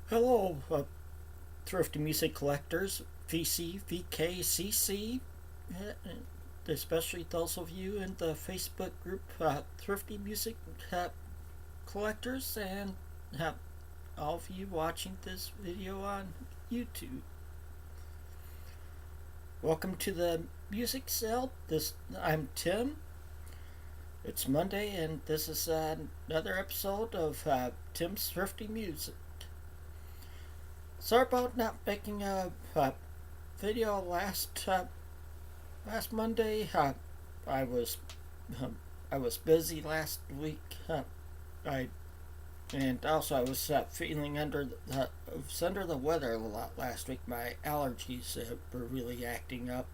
Hello, Thrifty Music Collectors, VC, VK, CC, especially those of you in the Facebook group Thrifty Music Collectors, and all of you watching this video on YouTube. Welcome to the music sale. I'm Tim. It's Monday, and this is another episode of Tim's Thrifty Music. Sorry about not making a video last Monday. I was I was busy last week. I and also I was feeling under the weather a lot last week. My allergies were really acting up,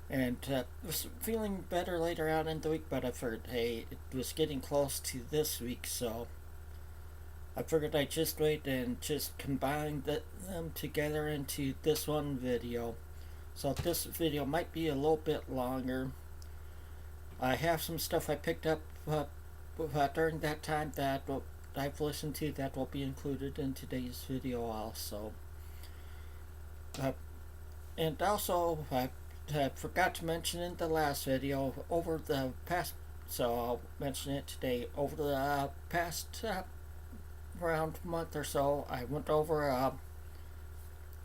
and was feeling better later on in the week. But I figured, hey, it was getting close to this week, so I figured I'd just wait and just combine them together into this one video. So this video might be a little bit longer. I have some stuff I picked up during that time that I've listened to that will be included in today's video also. And also, I forgot to mention in the last video over the past, so I'll mention it today. Over the past around month or so, I went over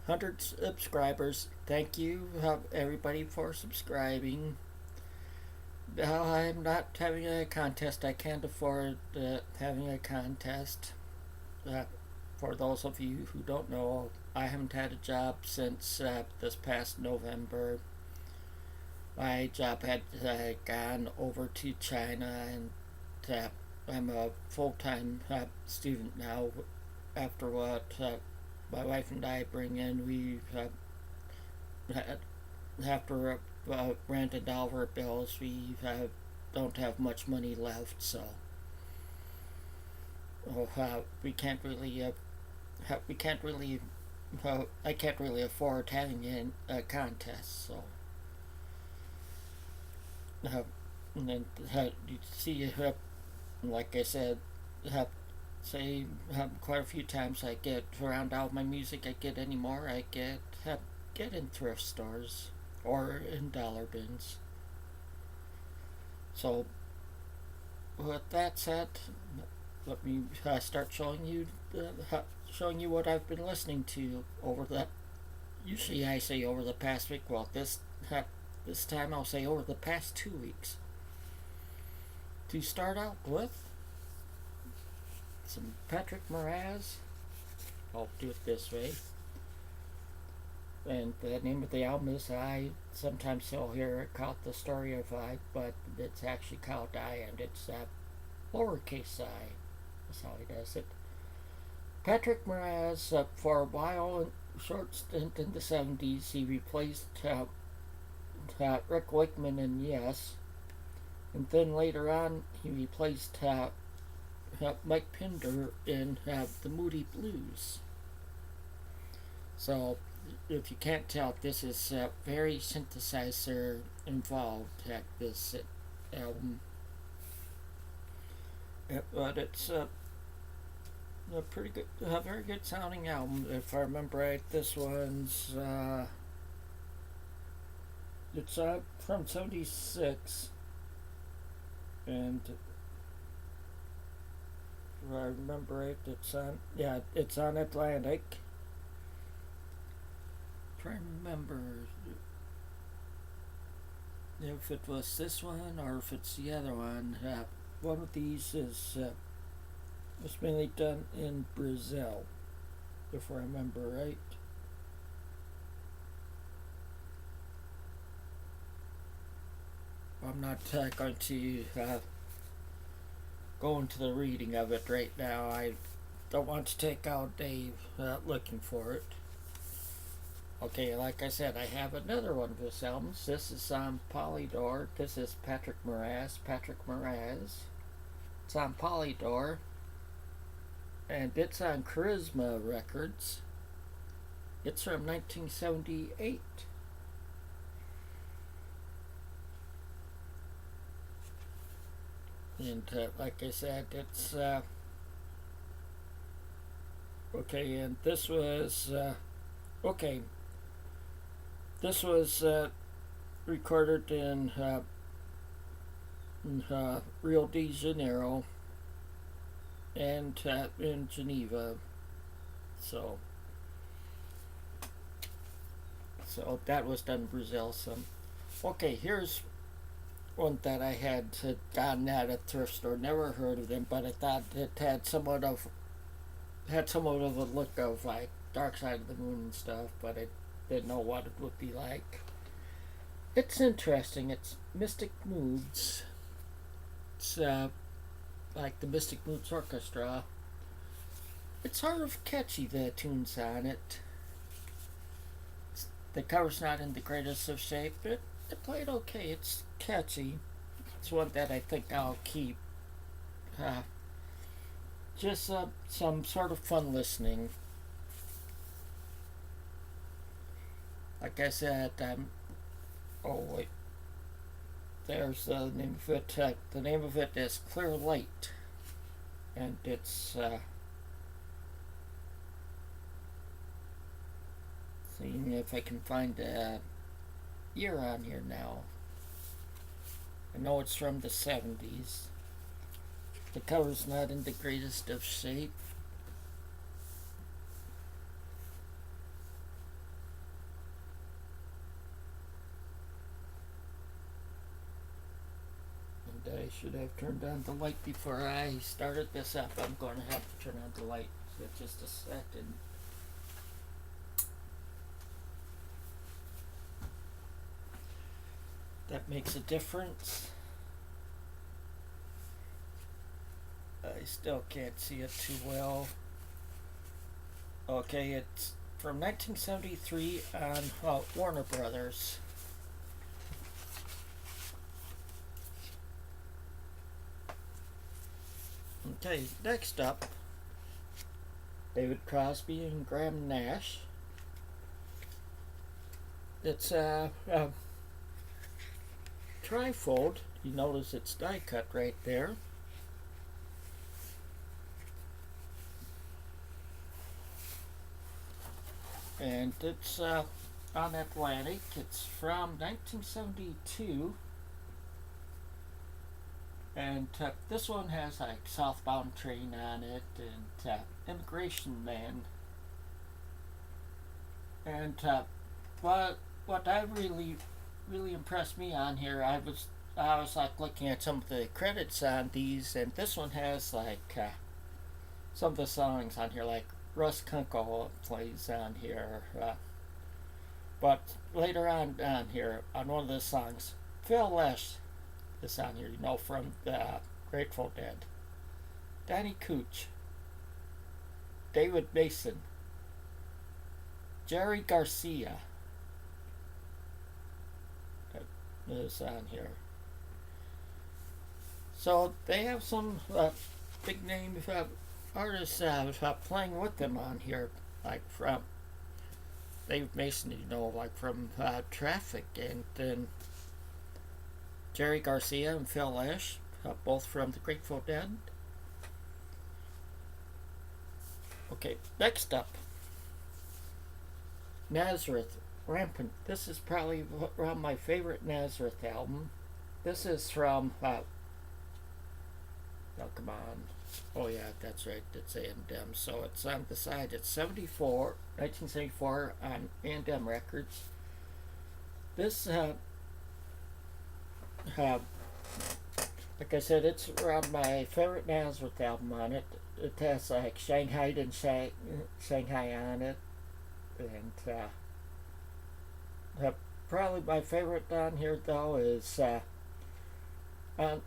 100 subscribers. Thank you, everybody, for subscribing. Now I'm not having a contest. I can't afford having a contest. For those of you who don't know, I haven't had a job since this past November. My job had gone over to China, and I'm a full-time student now. After what my wife and I bring in, we have to rent and all of our bills. We don't have much money left, so we can't really I can't really afford having a contest. So and then you see, like I said, say quite a few times, I get around all my music I get anymore. I get in thrift stores or in dollar bins. So with that said, let me start showing you what I've been listening to over the. Usually I say over the past week. Well, this time I'll say over the past 2 weeks. To start out with, some Patrick Moraz. I'll do it this way. And the name of the album is I. Sometimes you'll hear it called The Story of I, but it's actually called I, and it's lowercase I. That's how he does it. Patrick Moraz, for a while, short stint in the 70s, he replaced Rick Wakeman in Yes. And then later on, he replaced Mike Pinder in the Moody Blues. So, if you can't tell, this is very synthesizer involved at this album. But it's a pretty good, very good sounding album. If I remember right, this one's it's from '76, and if I remember right, it's on Atlantic. Trying to remember if it was this one or if it's the other one. One of these was mainly done in Brazil, if I remember right. I'm not going to go into the reading of it right now. I don't want to take out Dave looking for it. Okay, like I said, I have another one of his albums. This is on Polydor. This is Patrick Moraz. It's on Polydor. And it's on Charisma Records. It's from 1978. And like I said, it's Okay, and this was okay. This was recorded in Rio de Janeiro and in Geneva. So, so that was done in Brazil. So, okay, here's one that I had gotten at a thrift store. Never heard of them, but I thought it had somewhat of a look of like Dark Side of the Moon and stuff, but I didn't know what it would be like. It's interesting. It's Mystic Moods. It's like the Mystic Moods Orchestra. It's sort of catchy, the tunes on it. The cover's not in the greatest of shape, but it played okay. It's catchy. It's one that I think I'll keep. Uh, just some sort of fun listening. Like I said, oh wait, there's the name of it. The name of it is Clear Light, and it's seeing if I can find a year on here now. I know it's from the 70s. The cover's not in the greatest of shape. And I should have turned on the light before I started this up. I'm going to have to turn on the light for just a second. That makes a difference. I still can't see it too well. Okay, it's from 1973 on Warner Brothers. Okay, next up, David Crosby and Graham Nash. It's a trifold. You notice it's die cut right there. And it's on Atlantic. It's from 1972. And this one has like Southbound Train on it and Immigration Man. And what I really impressed me on here, I was like looking at some of the credits on these, and this one has like some of the songs on here, like Russ Kunkel plays on here. But later on here, on one of the songs, Phil Lesh is on here, from the Grateful Dead. Danny Cooch, David Mason, Jerry Garcia is on here. So they have some big name artists playing with them on here, like from David Mason, like from Traffic, and then Jerry Garcia and Phil Lesh, both from the Grateful Dead. Okay, next up, Nazareth, Rampant. This is probably around my favorite Nazareth album. This is from, oh come on, oh yeah, that's right, it's A&M, so it's on the side, it's 1974 on A&M Records. This, like I said, it's around my favorite Nazareth album on it. It has like Shanghai and Shanghai on it, and probably my favorite on here though is on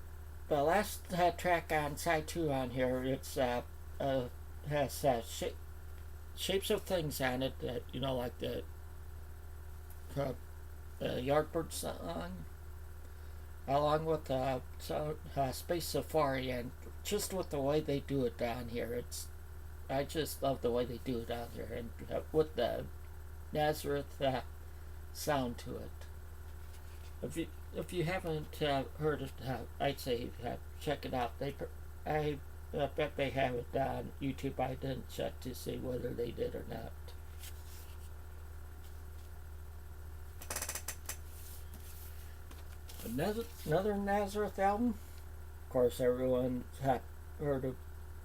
the last track on side 2 on here. It's has Shapes of Things on it, that like the Yardbird song, along with Space Safari, and just with the way they do it down here, I just love the way they do it down here, and with the Nazareth sound to it. If you haven't heard it, I'd say check it out. I bet they have it on YouTube. I didn't check to see whether they did or not. Another Nazareth album. Of course, everyone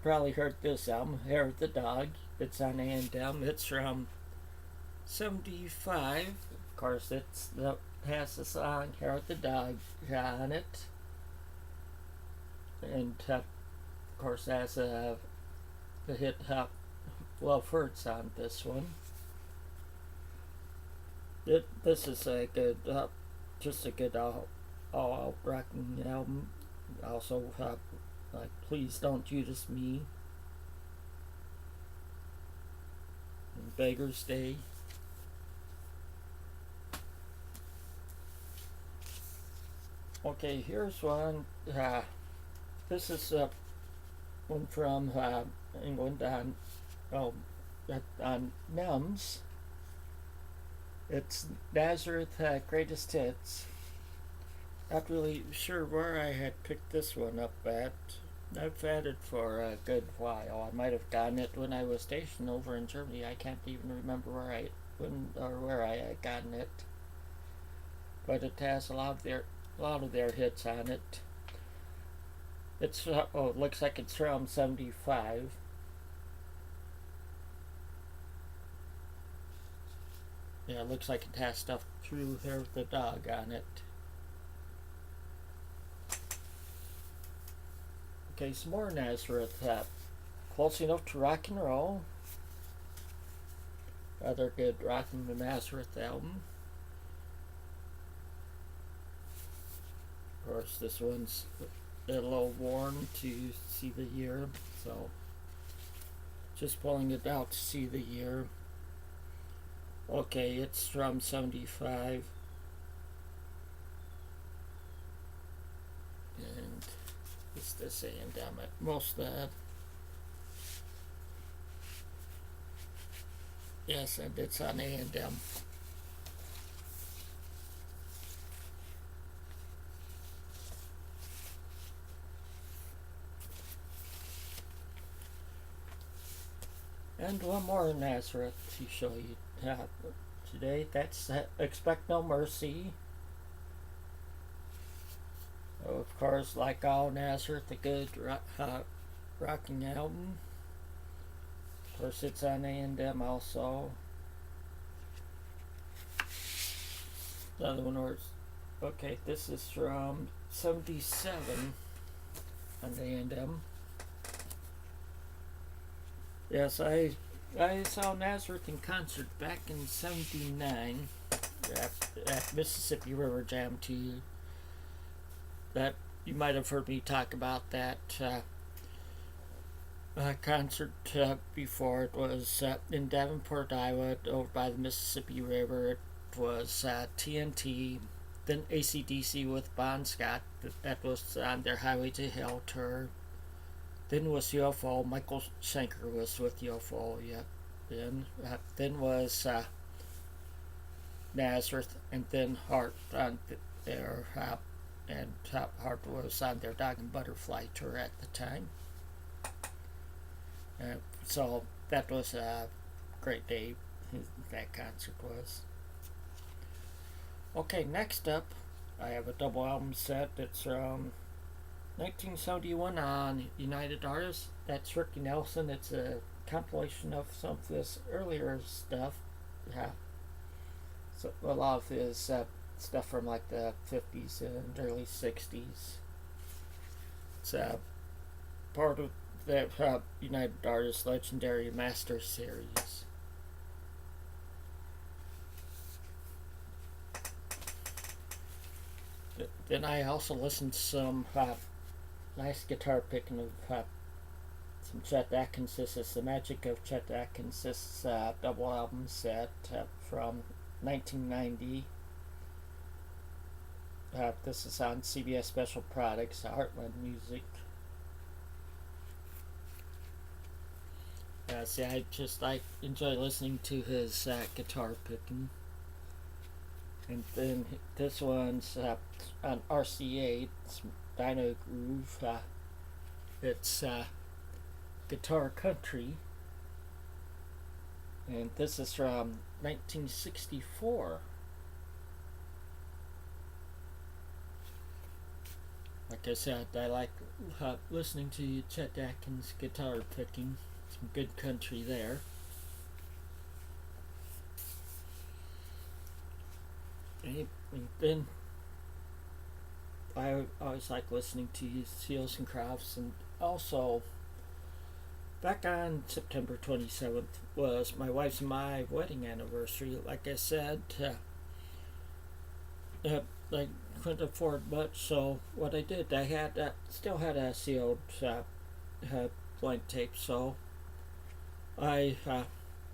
probably heard this album, Hair of the Dog. It's on A&M. It's from '75. Of course, has the song Hair of the Dog on it. And of course, has the hit Love Hurts on this one. This is a good, just a good all-out rocking album. Also, like Please Don't Judas Me and Beggar's Day. Okay, here's one. This is one from England on NEMS. It's Nazareth Greatest Hits. Not really sure where I had picked this one up at. I've had it for a good while. I might have gotten it when I was stationed over in Germany. I can't even remember where I had gotten it. But it has a lot of their hits on it. It's it looks like it's from '75. Yeah, it looks like it has stuff through Hair of the Dog on it. Okay, some more Nazareth. Close Enough to Rock and Roll. Rather good Rockin' the Nazareth album. Of course, this one's a little worn to see the year, so just pulling it out to see the year. Okay, it's from '75. And it's this A&M at most of that. Yes, and it's on A&M. And one more Nazareth to show you today. That's Expect No Mercy. Of course, like all Nazareth, a good rocking album. Of course, it's on A&M also. Another one where okay, this is from '77 on A&M. Yes, I saw Nazareth in concert back in '79 at Mississippi River Jam 2. That you might have heard me talk about that concert before. It was in Davenport, Iowa, over by the Mississippi River. It was TNT, then AC/DC with Bon Scott. That was on their Highway to Hell tour. Then was UFO. Michael Schenker was with UFO. Yep. Then was Nazareth, and then Heart on their and Heart was on their Dog and Butterfly tour at the time. So that was a great day. That concert was. Okay, next up, I have a double album set. It's from 1971 on United Artists. That's Ricky Nelson. It's a compilation of some of his earlier stuff. So a lot of his stuff from like the 50s and early 60s. It's part of the United Artists Legendary Master Series. Then I also listened to some nice guitar picking of some Chet Atkins. This is The Magic of Chet Atkins. This double album set from 1990. This is on CBS Special Products, Heartland Music. See, I just enjoy listening to his guitar picking. And then this one's on RCA. It's Dino Groove. It's guitar country, and this is from 1964. Like I said, I like listening to Chet Atkins guitar picking. Some good country there. And then I always like listening to Seals and Crofts, and also back on September 27th was my wife's and my wedding anniversary. Like I said, I couldn't afford much, so what I did, I had still had a sealed blank tape, so I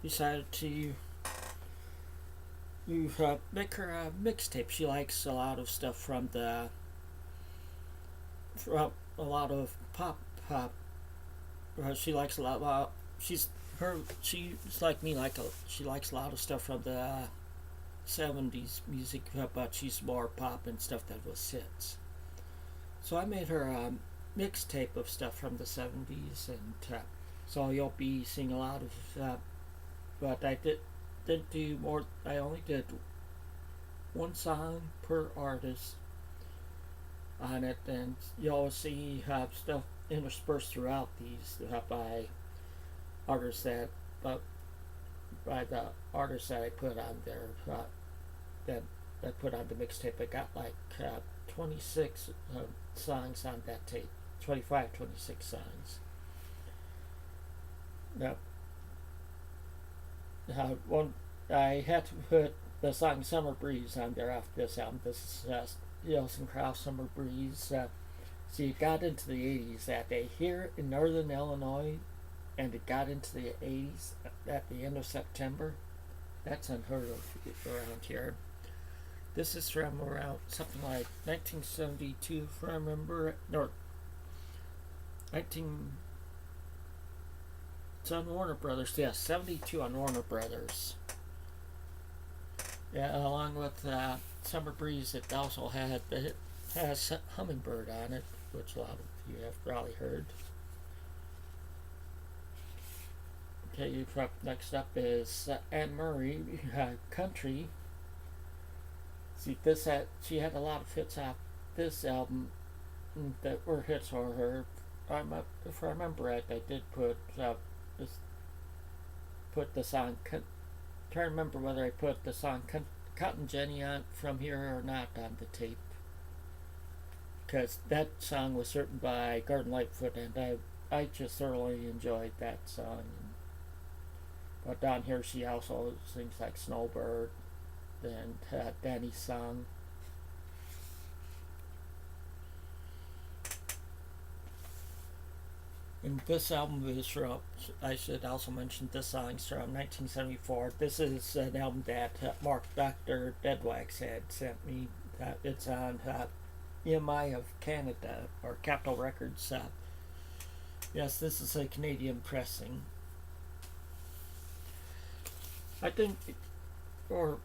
decided to make her a mixtape. She likes a lot of stuff from a lot of pop. She likes a lot. She's like me. She likes a lot of stuff from the 70s music, but she's more pop and stuff that was hits. So I made her a mixtape of stuff from the 70s, and so you'll be seeing a lot of. But I didn't do more. I only did one song per artist on it, and you'll see stuff interspersed throughout these by artists by the artists that I put on there, that I put on the mixtape. I got like 26 songs on that tape, 26 songs. Now, I had to put the song Summer Breeze on there after this album. This is Seals and Crofts Summer Breeze. So it got into the 80s that day here in northern Illinois, and it got into the 80s at the end of September. That's unheard of around here. This is from around something like 1972, if I remember, or 19. It's on Warner Brothers. Yeah, 72 on Warner Brothers. Yeah, along with Summer Breeze, it also has Hummingbird on it, which a lot of you have probably heard. Okay, next up is Anne Murray, country. See, she had a lot of hits off this album that were hits for her. If I remember right, I did put the song. Trying to remember whether I put the song "Cotton Jenny" on from here or not on the tape, because that song was written by Gordon Lightfoot, and I just thoroughly enjoyed that song. But down here, she also sings like "Snowbird" and Danny's song. And this album is from, I should also mention this song's from 1974. This is an album that Dr. Deadwax had sent me. It's on EMI of Canada, or Capitol Records. Yes, this is a Canadian pressing. I think, or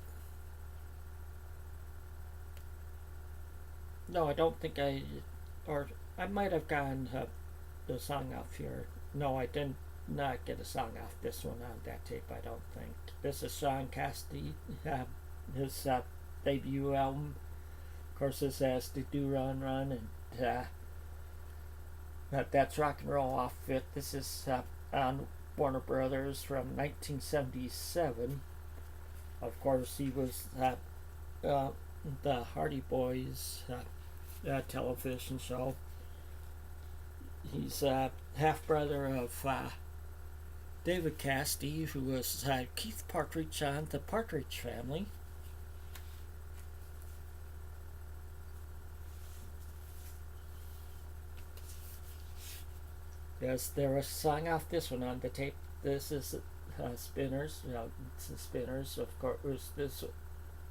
no, I don't think I might have gotten the song off here. No, I did not get a song off this one on that tape, I don't think. This is Sean Cassidy, his debut album. Of course, this has the Do Run Run, and that's Rock and Roll Off It. This is on Warner Brothers from 1977. Of course, he was the Hardy Boys television show. He's half brother of David Cassidy, who was Keith Partridge on the Partridge Family. Yes, there was a song off this one on the tape. This is Spinners. It's the Spinners. Of course,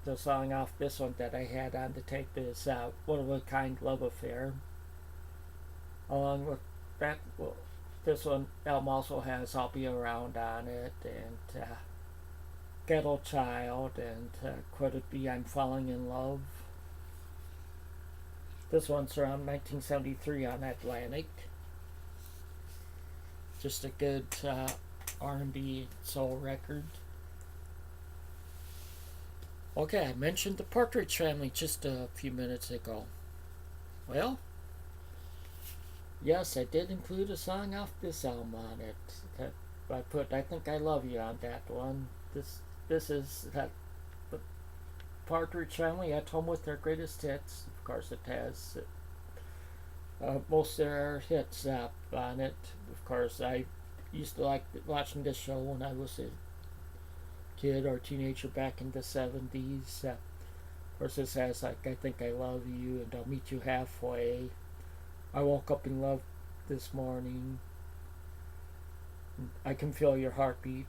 the song off this one that I had on the tape is One of a Kind Love Affair. Along with that, this one album also has I'll Be Around on it, and Ghetto Child, and Could It Be I'm Falling in Love. This one's around 1973 on Atlantic. just a good R&B soul record. Okay, I mentioned the Partridge Family just a few minutes ago. Well, yes, I did include a song off this album on it. I put "I Think I Love You" on that one. This is the Partridge Family at home with their greatest hits. Of course, it has most of their hits on it. Of course, I used to like watching this show when I was a kid or teenager back in the 70s. Of course, this has like "I Think I Love You" and "I'll Meet You Halfway." "I Woke Up in Love This Morning." "I Can Feel Your Heartbeat."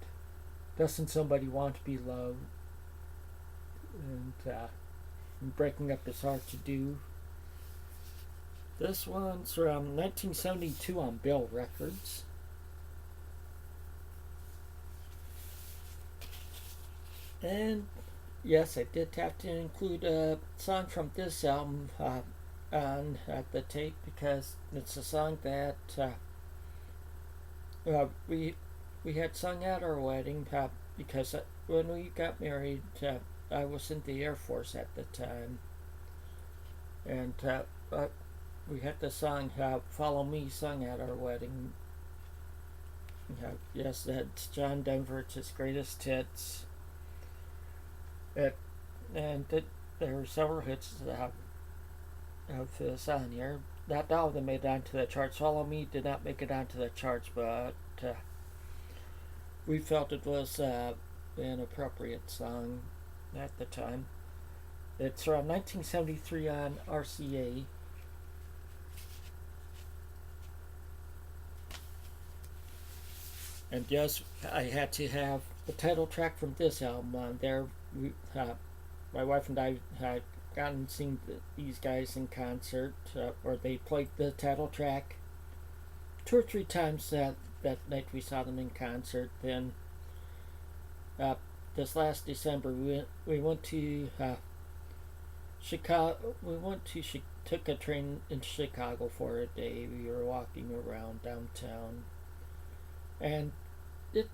"Doesn't Somebody Want to Be Loved?" And "Breaking Up Is Hard to Do." This one's from 1972 on Bill Records. And yes, I did have to include a song from this album on the tape because it's a song that we had sung at our wedding because when we got married, I was in the Air Force at the time, and we had the song "Follow Me" sung at our wedding. Yes, that's John Denver. It's his greatest hits. There were several hits of this on here. Not all of them made it onto the charts. "Follow Me" did not make it onto the charts, but we felt it was an appropriate song at the time. It's from 1973 on RCA. And yes, I had to have the title track from this album on there. My wife and I had gotten to see these guys in concert, or they played the title track 2 or 3 times that night we saw them in concert. Then this last December we went to Chicago. Took a train in Chicago for a day. We were walking around downtown, and it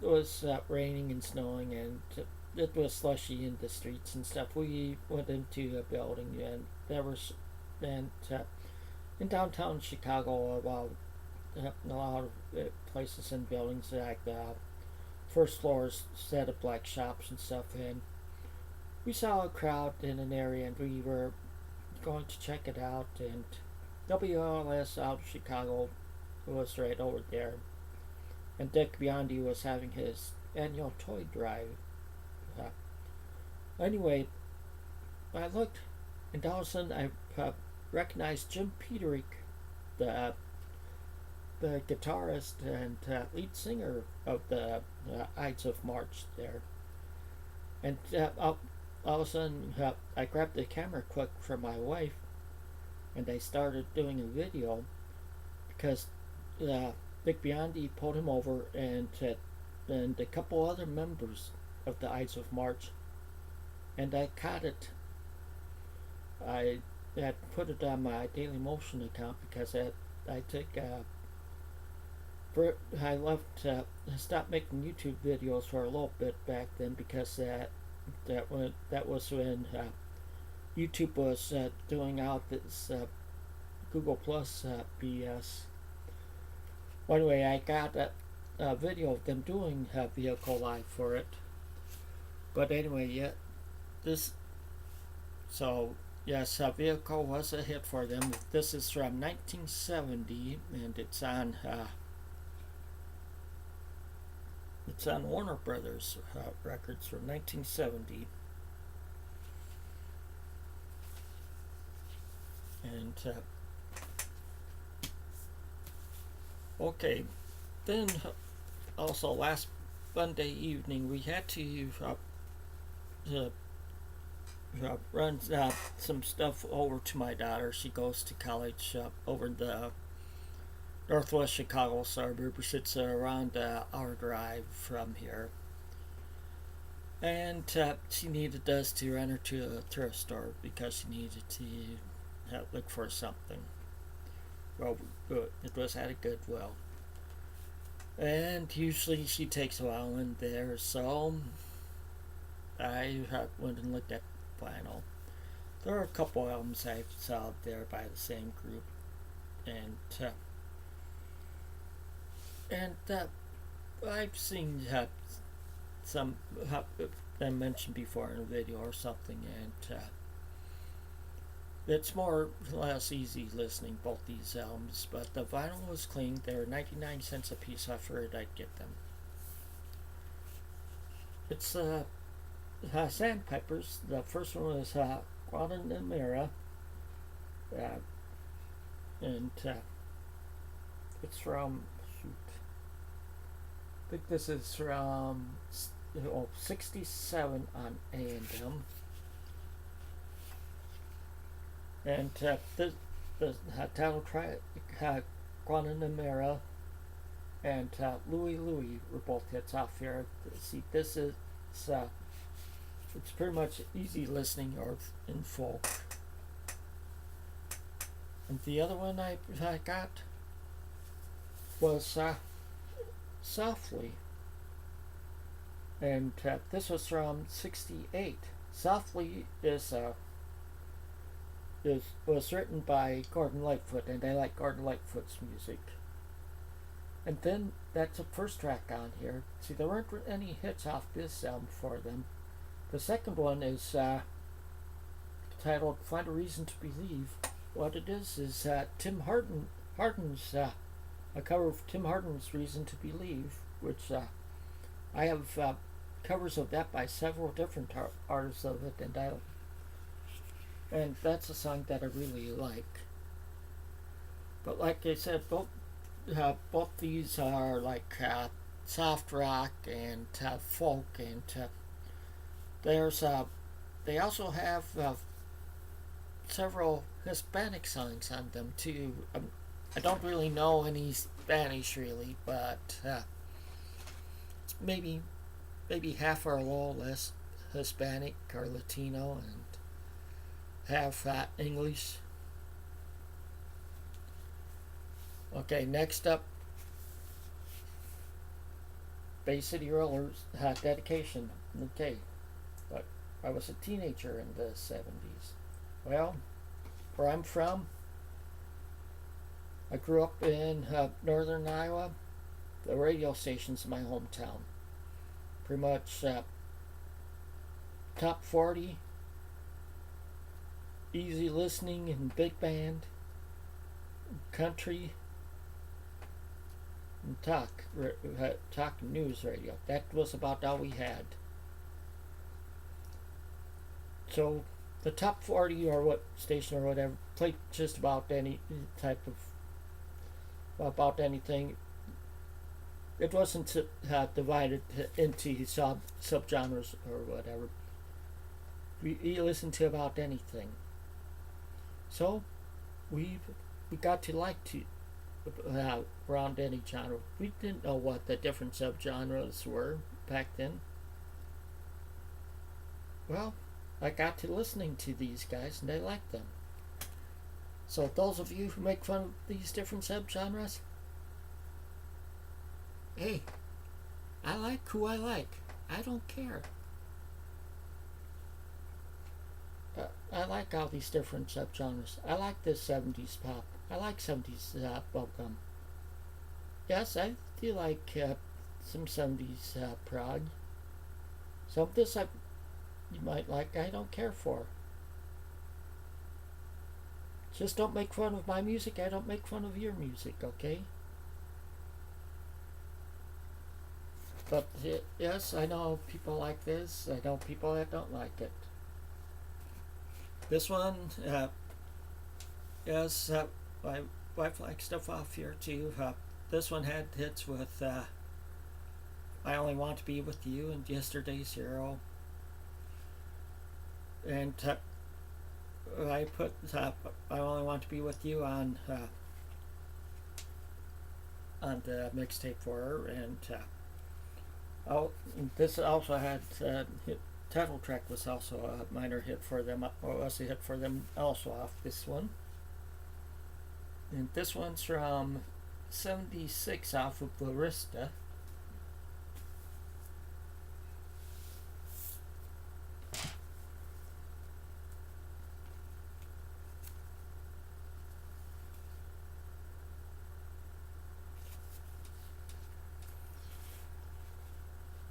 was raining and snowing, and it was slushy in the streets and stuff. We went into a building, and there was, and in downtown Chicago, about a lot of places and buildings, like the first floors set of black shops and stuff, and we saw a crowd in an area, and we were going to check it out, and WLS out of Chicago was right over there, and Dick Biondi was having his annual toy drive. Anyway, I looked, and all of a sudden I recognized Jim Peterick, the guitarist and lead singer of the Ides of March there. And all of a sudden, I grabbed the camera quick from my wife, and I started doing a video because Dick Biondi pulled him over, and a couple other members of the Ides of March, and I caught it. I had put it on my Daily Motion account because I took I left stopped making YouTube videos for a little bit back then because that was when YouTube was doing out this Google Plus BS. Well, anyway, I got a video of them doing Vehicle Live for it. But anyway, yeah, yes, Vehicle was a hit for them. This is from 1970, and it's on Warner Brothers Records from 1970. And okay, then also last Monday evening we had to run some stuff over to my daughter. She goes to college over the northwest Chicago suburbs. It's around an hour drive from here. And she needed us to run her to a thrift store because she needed to look for something. Well, it was at a Goodwill. And usually she takes a while in there, so I went and looked at vinyl. There are a couple albums I saw there by the same group, and I've seen some I mentioned before in a video or something, and it's more or less easy listening both these albums. But the vinyl was clean. They were 99 cents a piece. I figured I'd get them. It's Sandpipers. The first one was Guantanamera, and it's from I think this is from 67 on A&M. And the title track, Guantanamera, and Louie Louie were both hits off here. See, this is it's pretty much easy listening or in folk. And the other one I got was Softly, and this was from '68. Softly was written by Gordon Lightfoot, and I like Gordon Lightfoot's music. And then that's the first track on here. See, there weren't any hits off this album for them. The second one is titled "Find a Reason to Believe." What it is Tim Harden's a cover of Tim Harden's "Reason to Believe," which I have covers of that by several different artists of it, and that's a song that I really like. But like I said, both these are like soft rock and folk, and there's they also have several Hispanic songs on them too. I don't really know any Spanish really, but it's maybe half or a little less Hispanic or Latino, and half English. Okay, next up, Bay City Rollers dedication. Okay, but I was a teenager in the 70s. Well, where I'm from, I grew up in northern Iowa. The radio station's in my hometown. Pretty much top 40, easy listening and big band, country, and talk news radio. That was about all we had. So the top 40 or what station or whatever played just about any type of about anything. It wasn't divided into subgenres or whatever. We listened to about anything. So we got to like to around any genre. We didn't know what the different subgenres were back then. Well, I got to listening to these guys and I liked them. So those of you who make fun of these different subgenres, hey, I like who I like. I don't care. I like all these different subgenres. I like this 70s pop. I like 70s bubblegum. Yes, I do like some 70s prog. Some of this you might like, I don't care for. Just don't make fun of my music. I don't make fun of your music, okay? But yes, I know people like this. I know people that don't like it. This one, yes, my wife likes stuff off here too. This one had hits with "I Only Want to Be With You" and "Yesterday's Hero." And I put "I Only Want to Be With You" on the mixtape for her, and this also had title track was also a minor hit for them, or was a hit for them also off this one. And this one's from 76 off of Barista.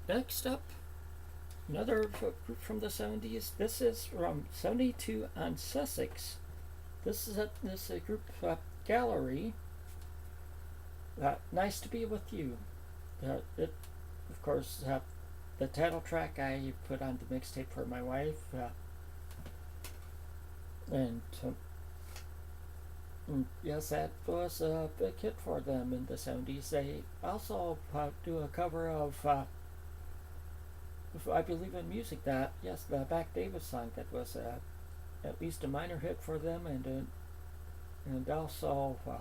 Next up, another group from the 70s. This is from 72 on Sussex. This is a group Gallery. Nice to be with you. It, of course, the title track I put on the mixtape for my wife. And yes, that was a big hit for them in the 70s. They also do a cover of I Believe in Music, the Back Davis song that was at least a minor hit for them, and also I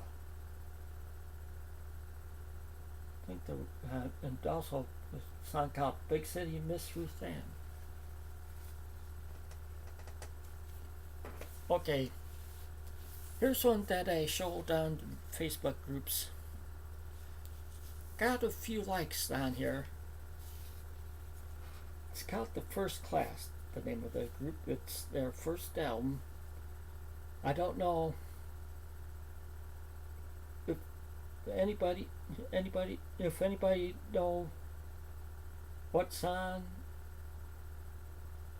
think and also a song called Big City Miss Ruth Ann. Okay, here's one that I showed on Facebook groups. Got a few likes on here. It's called The First Class, the name of the group. It's their first album. I don't know if anybody know what song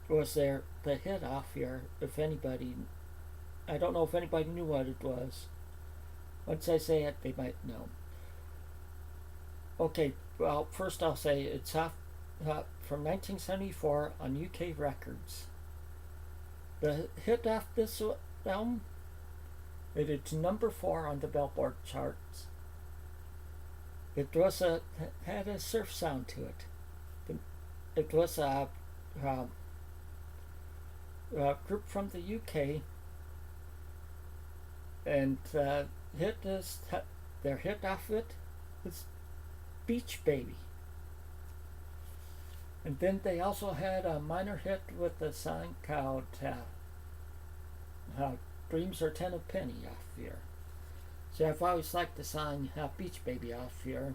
was the hit off here. If anybody, I don't know if anybody knew what it was. Once I say it, they might know. Okay, well, first I'll say it's off from 1974 on UK Records. The hit off this album, it is number 4 on the Billboard charts. It was had a surf sound to it. It was a group from the UK, and their hit off it is Beach Baby. And then they also had a minor hit with a song called Dreams Are 10 a Penny off here. So I've always liked the song Beach Baby off here.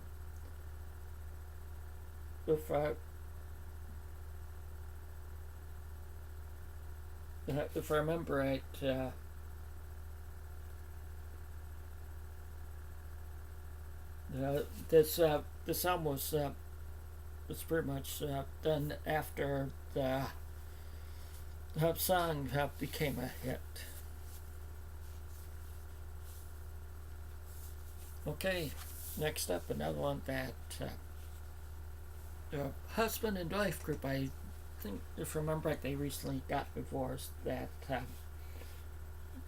If I remember right, this song was pretty much done after the song became a hit. Okay, next up, another one that the husband and wife group, I think, if I remember right, they recently got divorced. That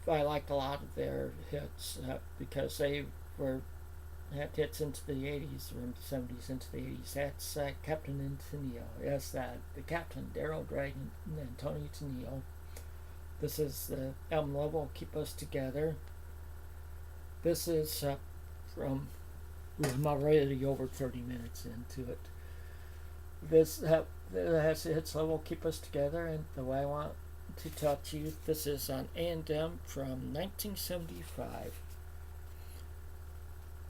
I liked a lot of their hits because they had hits into the 80s, from the 70s into the 80s. That's Captain and Tennille. Yes, the Captain, Daryl Dragon, and Tony Tennille. This is the album Level Keep Us Together. This is I'm already over 30 minutes into it. This has hits Level Keep Us Together, and The Way I Want to Talk to You. This is on A&M from 1975.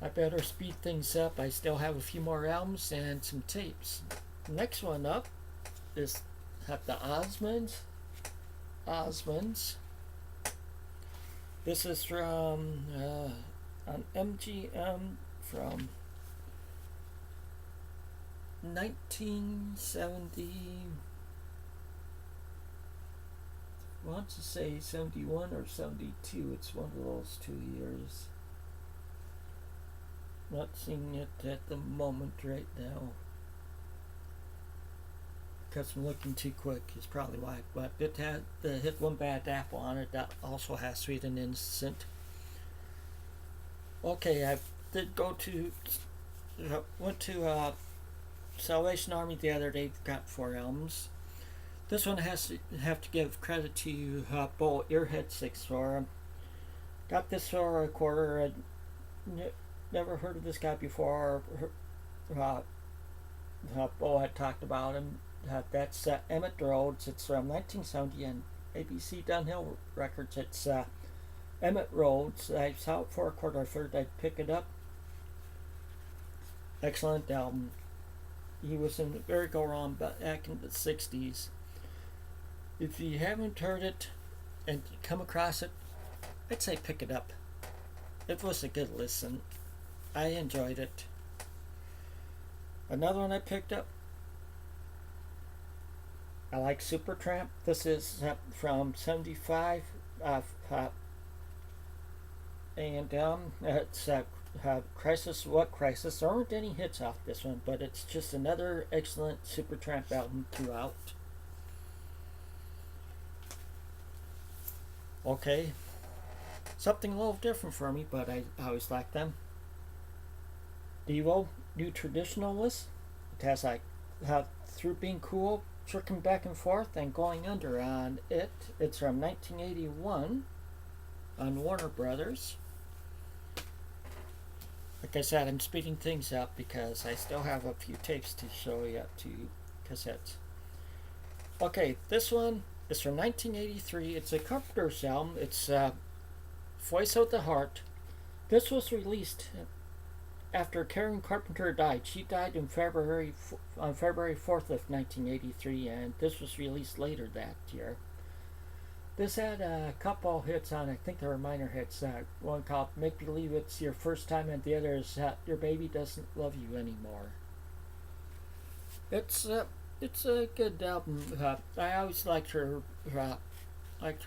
I better speed things up. I still have a few more albums and some tapes. The next one up is the Osmonds. This is from on MGM from 1970. I want to say 71 or 72. It's one of those 2 years. Not seeing it at the moment right now because I'm looking too quick is probably why, but it had the hit One Bad Apple on it. That also has Sweet and Innocent. Okay, I did went to Salvation Army the other day. Got 4 albums. This one have to give credit to Bo Earhead 6 for. Got this for a quarter. Never heard of this guy before. Bo had talked about him. That's Emmett Rhodes. It's from 1970 and ABC Dunhill Records. It's Emmett Rhodes. I saw it for a quarter. I figured I'd pick it up. excellent album. He was in the merry-go-round back in the 60s. If you haven't heard it and come across it, I'd say pick it up. It was a good listen. I enjoyed it. Another one I picked up, I like Supertramp. This is from 75. And it's Crisis. What Crisis? There aren't any hits off this one, but it's just another excellent Supertramp album throughout. Okay, something a little different for me, but I always like them. Devo, New Traditionalist. It has like Through Being Cool, Tricking Back and Forth, and Going Under on it. It's from 1981 on Warner Brothers. Like I said, I'm speeding things up because I still have a few tapes to show you, to cassettes. Okay, this one is from 1983. It's a Carpenter's album. It's Voice of the Heart. This was released after Karen Carpenter died. She died on February 4th of 1983, and this was released later that year. This had a couple hits on it. I think they were minor hits. One called Make Believe It's Your First Time, and the other is Your Baby Doesn't Love You Anymore. It's a good album. I always liked her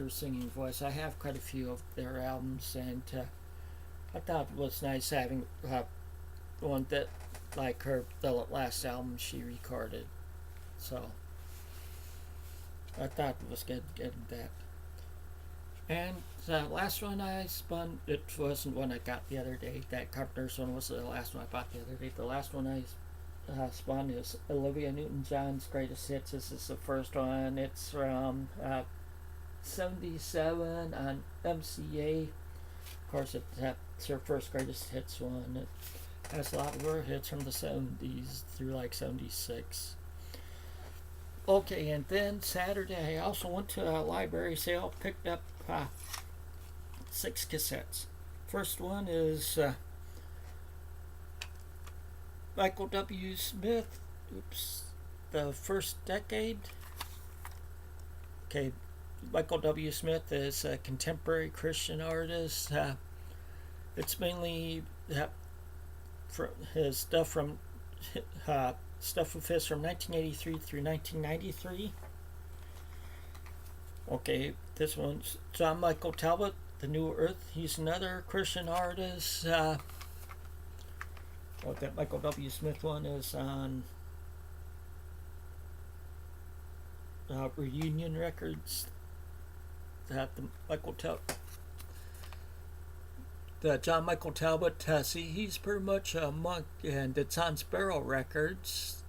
singing voice. I have quite a few of their albums, and I thought it was nice having one that, like the last album she recorded. So I thought it was good getting that. And the last one I spun, it wasn't one I got the other day. That Carpenter's one was the last one I bought the other day. The last one I spun is Olivia Newton-John's Greatest Hits. This is the first one. It's from 77 on MCA. Of course, it's her first Greatest Hits one. It has a lot of her hits from the 70s through like 76. Okay, and then Saturday I also went to a library sale, picked up 6 cassettes. First one is Michael W. Smith, The First Decade. Okay, Michael W. Smith is a contemporary Christian artist. It's mainly his stuff of his from 1983 through 1993. Okay, this one's John Michael Talbot, The New Earth. He's another Christian artist. That Michael W. Smith one is on Reunion Records. The John Michael Talbot, he's pretty much a monk, and it's on Sparrow Records.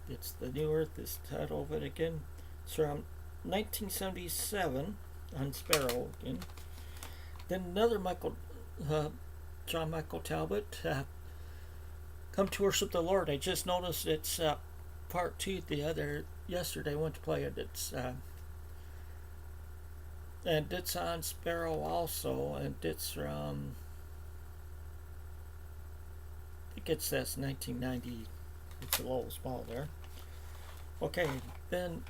It's The New Earth is the title of it again. It's from 1977 on Sparrow again. Then another John Michael Talbot, Come to Worship the Lord. I just noticed it's part 2 yesterday. I went to play it. And it's on Sparrow also, and it's from, I think it says 1990. It's a little small there. Okay, then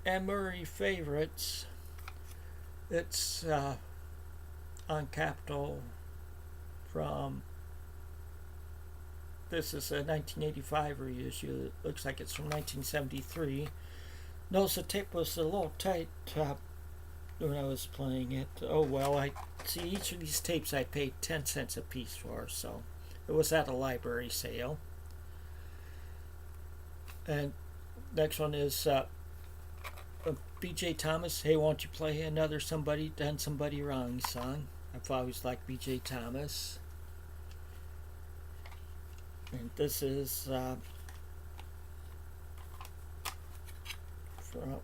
Amory Favorites. It's on Capitol from, this is a 1985 reissue. It looks like it's from 1973. Notice the tape was a little tight when I was playing it. Oh well, I see each of these tapes I paid 10 cents a piece for, so it was at a library sale. And next one is B.J. Thomas, Hey Won't You Play Another Somebody Done Somebody Wrong song. I've always liked B.J. Thomas. And this is from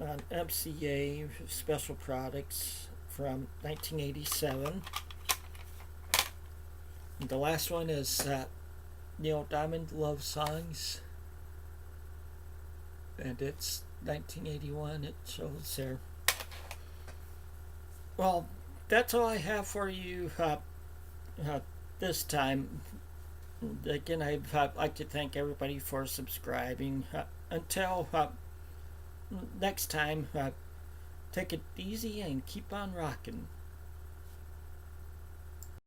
on MCA Special Products from 1987. And the last one is Neil Diamond Love Songs, and it's 1981. It shows there. Well, that's all I have for you this time. Again, I'd like to thank everybody for subscribing. Until next time, take it easy and keep on rocking.